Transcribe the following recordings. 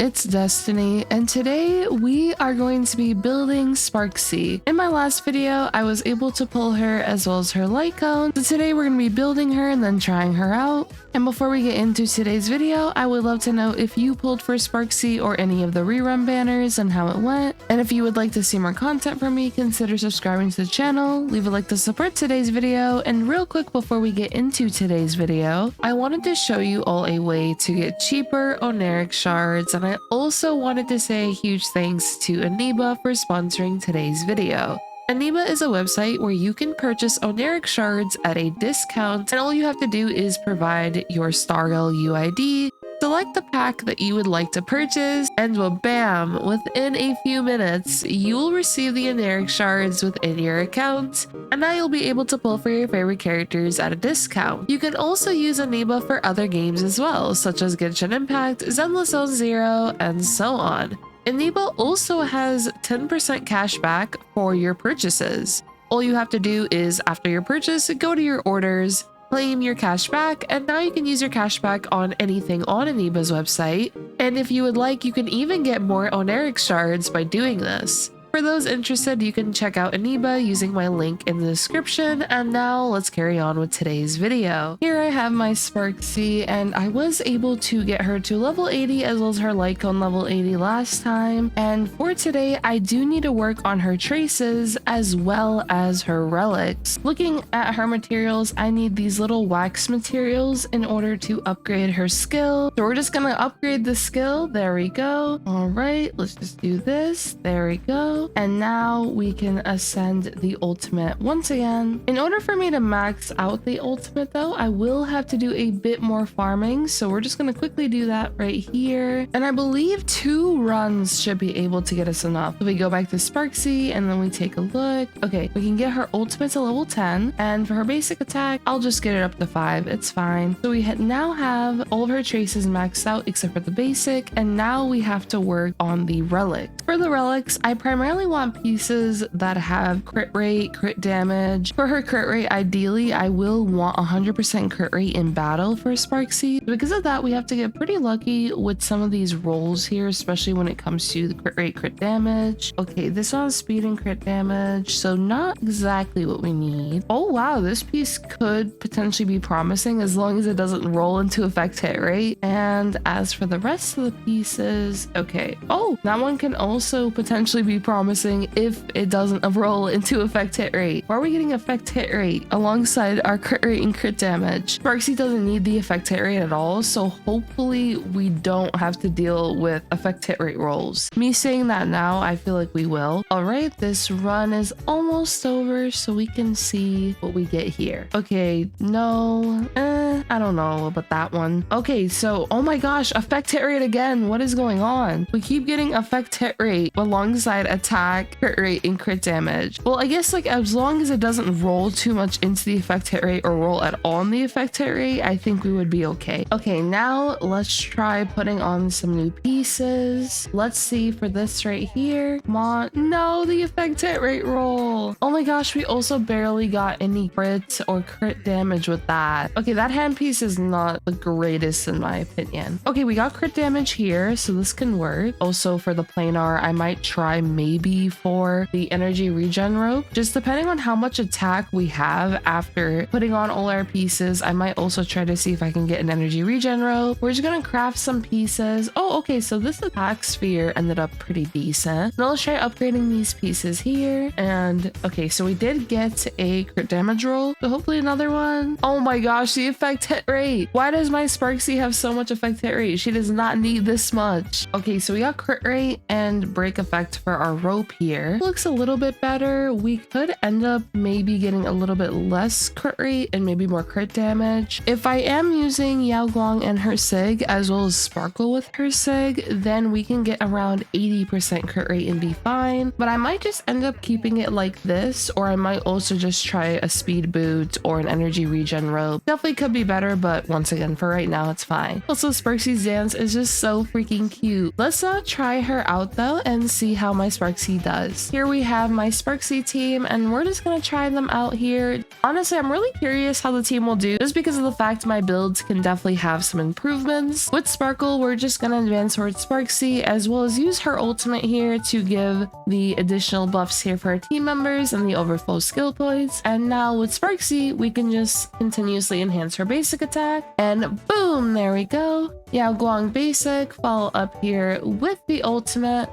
it's Destiny, and today we are going to be building Sparxie. In my last video, I was able to pull her as well as her light cone, so today we're going to be building her and then trying her out. And before we get into today's video, I would love to know if you pulled for Sparxie or any of the rerun banners and how it went. And if you would like to see more content from me, consider subscribing to the channel, leave a like to support today's video, and real quick before we get into today's video, I wanted to show you all a way to get cheaper Oneric shards, and I also wanted to say a huge thanks to Aniba for sponsoring today's video. Aniba is a website where you can purchase Oneric shards at a discount, and all you have to do is provide your Star Rail UID, select the pack that you would like to purchase, and well, bam, within a few minutes, you will receive the Oneric shards within your account, and now you'll be able to pull for your favorite characters at a discount. You can also use Aniba for other games as well, such as Genshin Impact, Zenless Zone Zero, and so on. Aniba also has 10% cash back for your purchases. All you have to do is, after your purchase, go to your orders, claim your cash back, and now you can use your cash back on anything on Aniba's website. And if you would like, you can even get more Oneric shards by doing this. For those interested, you can check out Aniba using my link in the description, and now let's carry on with today's video. Here I have my Sparxie, and I was able to get her to level 80 as well as her light cone level 80 last time, and for today I do need to work on her traces as well as her relics. Looking at her materials, I need these little wax materials in order to upgrade her skill, so we're just gonna upgrade the skill. There we go. All right, let's just do this. There we go. And now we can ascend the ultimate once again. In order for me to max out the ultimate though, I will have to do a bit more farming, so we're just going to quickly do that right here, and I believe 2 runs should be able to get us enough. So we go back to Sparxie and then we take a look. Okay, we can get her ultimate to level 10, and for her basic attack I'll just get it up to 5. It's fine. So we now have all of her traces maxed out except for the basic, and now we have to work on the relics. For the relics, I primarily want pieces that have crit rate, crit damage. For her crit rate, ideally I will want 100% crit rate in battle for Sparxie. Because of that, we have to get pretty lucky with some of these rolls here, especially when it comes to the crit rate, crit damage. Okay, this one's speed and crit damage, so not exactly what we need. Oh wow, this piece could potentially be promising as long as it doesn't roll into effect hit rate. And as for the rest of the pieces, okay, oh, that one can also potentially be promising if it doesn't roll into effect hit rate. Why are we getting effect hit rate alongside our crit rate and crit damage? Sparxie doesn't need the effect hit rate at all, so hopefully we don't have to deal with effect hit rate rolls. Me saying that now, I feel like we will. All right, this run is almost over, so we can see what we get here. Okay, no, I don't know about that one. Okay, so oh my gosh, effect hit rate again. What is going on? We keep getting effect hit rate alongside attack, crit rate, and crit damage. Well, I guess like as long as it doesn't roll too much into the effect hit rate or roll at all in the effect hit rate, I think we would be okay. Okay, now let's try putting on some new pieces. Let's see for this right here. Come on. No, the effect hit rate roll. Oh my gosh, we also barely got any crit or crit damage with that. Okay, that hand piece is not the greatest in my opinion. Okay, we got crit damage here, so this can work. Also for the planar, I might try maybe for the energy regen rope, just depending on how much attack we have after putting on all our pieces. I might also try to see if I can get an energy regen rope. We're just gonna craft some pieces. Oh, okay, so this attack sphere ended up pretty decent. Now let's try upgrading these pieces here. And okay, so we did get a crit damage roll, so hopefully another one. Oh my gosh, the effect hit rate. Why does my Sparxie have so much effect hit rate? She does not need this much. Okay, so we got crit rate and break effect for our rope here. Looks a little bit better. We could end up maybe getting a little bit less crit rate and maybe more crit damage. If I am using Yao Guang and her Sig as well as Sparkle with her Sig, then we can get around 80% crit rate and be fine. But I might just end up keeping it like this, or I might also just try a speed boot or an energy regen rope. Definitely could be better, but once again, for right now, it's fine. Also, Sparxie's dance is just so freaking cute. Let's try her out though and see how my Sparxie Sparxie does. Here we have my Sparxie team, and we're just gonna try them out here. Honestly, I'm really curious how the team will do, just because of the fact my builds can definitely have some improvements. With Sparkle, we're just gonna advance towards Sparxie, as well as use her ultimate here to give the additional buffs here for our team members and the overflow skill points. And now with Sparxie, we can just continuously enhance her basic attack, and boom, there we go. Yao Guang basic, follow up here with the ultimate,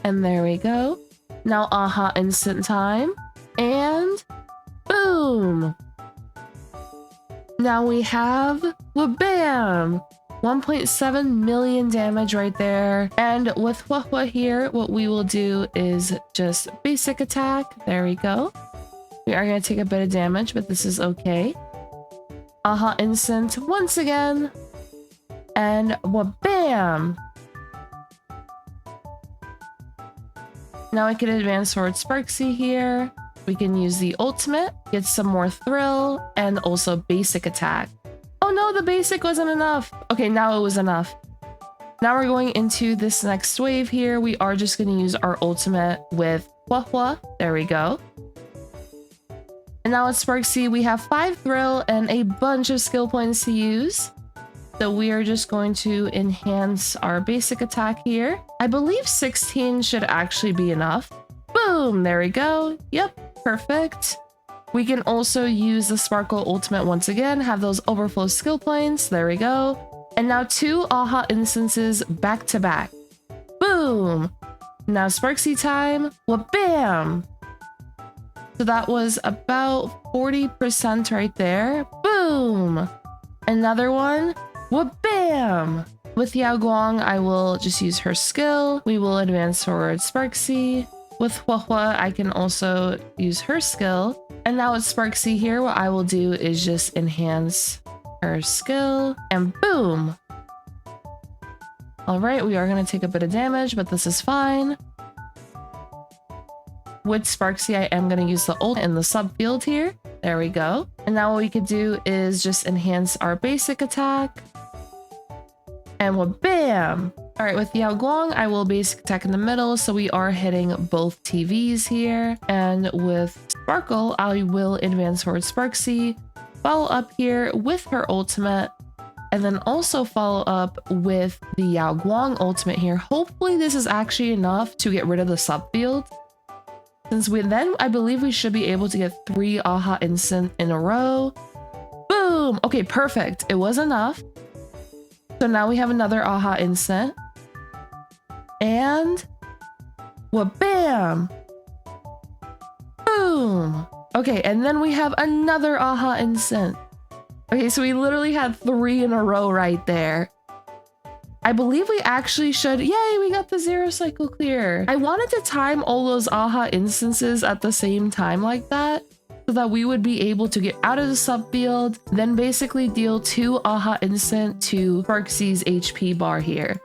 and there we go. Now aha instant time, and boom. Now we have wha-bam, 1.7 million damage right there. And with Hua here, what we will do is just basic attack. There we go. We are going to take a bit of damage, but this is okay. Aha instant once again. And wha-bam! Now I can advance towards Sparxie here. We can use the ultimate, get some more thrill, and also basic attack. Oh no, the basic wasn't enough. Okay, now it was enough. Now we're going into this next wave here. We are just going to use our ultimate with Hua. There we go. And now at Sparxie, we have 5 thrill and a bunch of skill points to use. So we are just going to enhance our basic attack here. I believe 16 should actually be enough. Boom, there we go. Yep, perfect. We can also use the Sparkle ultimate once again, have those overflow skill points. There we go. And now 2 aha instances back to back. Boom. Now Sparxie time. Wha-bam. So that was about 40% right there. Boom. Another one. Wha-bam! With Yao Guang, I will just use her skill. We will advance towards Sparxie. With Hua, I can also use her skill. And now with Sparxie here, what I will do is just enhance her skill. And boom! Alright, we are going to take a bit of damage, but this is fine. With Sparxie, I am going to use the ult in the subfield here. There we go. And now what we could do is just enhance our basic attack. And wha-bam! Alright, with Yao Guang, I will basic attack in the middle, so we are hitting both TVs here. And with Sparkle, I will advance towards Sparxie, follow up here with her ultimate, and then also follow up with the Yao Guang ultimate here. Hopefully this is actually enough to get rid of the subfield. Since then, I believe we should be able to get 3 aha instant in a row. Boom! Okay, perfect. It was enough. So now we have another aha instant. And wha-bam! Boom! Okay, and then we have another aha instant. Okay, so we literally had 3 in a row right there. I believe we actually should. Yay, we got the 0 cycle clear. I wanted to time all those aha instances at the same time like that, so that we would be able to get out of the subfield, then basically deal 2 aha instant to Sparxie's HP bar here.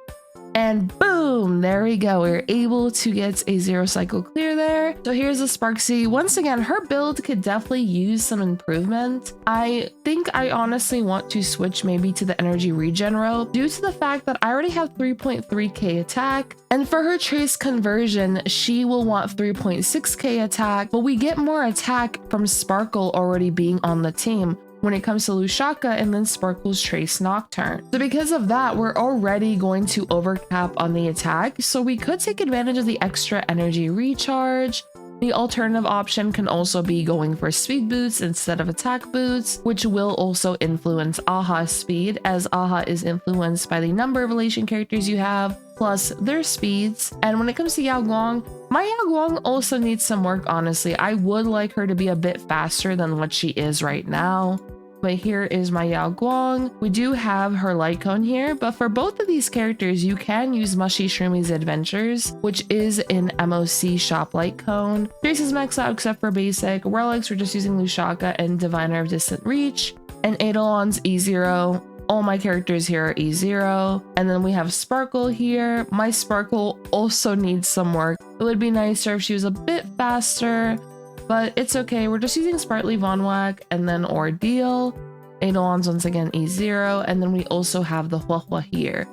And boom, there we go. We're able to get a 0 cycle clear there. So here's the Sparxie. Once again, her build could definitely use some improvement. I think I honestly want to switch maybe to the energy regen row due to the fact that I already have 3.3k attack. And for her trace conversion, she will want 3.6k attack, but we get more attack from Sparkle already being on the team when it comes to Lushaka and then Sparkle's Trace Nocturne. So because of that, we're already going to overcap on the attack, so we could take advantage of the extra energy recharge. The alternative option can also be going for speed boots instead of attack boots, which will also influence Aha's speed, as Aha is influenced by the number of relation characters you have, plus their speeds. And when it comes to Yao Guang, my Yao Guang also needs some work, honestly. I would like her to be a bit faster than what she is right now. But here is my Yao Guang. We do have her light cone here, but for both of these characters, you can use Mushy Shroomi's Adventures, which is an MOC shop light cone. Trace is maxed out except for basic. Relics, we're just using Lushaka and Diviner of Distant Reach. And Eidolons, E0. All my characters here are E0. And then we have Sparkle here. My Sparkle also needs some work. It would be nicer if she was a bit faster, but it's okay. We're just using Sparkly Von Whack and then Ordeal. Eidolons once again E0. And then we also have the Hua here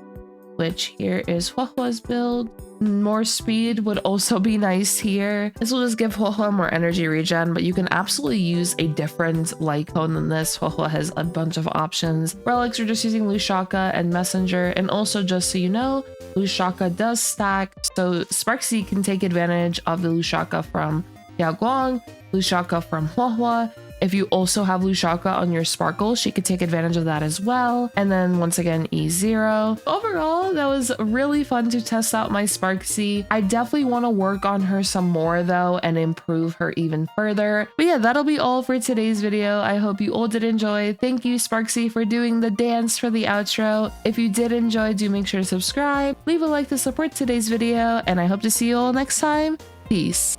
which here is Huahua's build. More speed would also be nice here. This will just give Huahua more energy regen, but you can absolutely use a different light cone than this. Huahua has a bunch of options. Relics are just using Lushaka and Messenger, and also just so you know, Lushaka does stack, so Sparxie can take advantage of the Lushaka from Yaguang, Lushaka from Huahua. If you also have Lushaka on your Sparkle, she could take advantage of that as well. And then once again, E0. Overall, that was really fun to test out my Sparxie. I definitely want to work on her some more though and improve her even further. But yeah, that'll be all for today's video. I hope you all did enjoy. Thank you, Sparxie, for doing the dance for the outro. If you did enjoy, do make sure to subscribe, leave a like to support today's video, and I hope to see you all next time. Peace.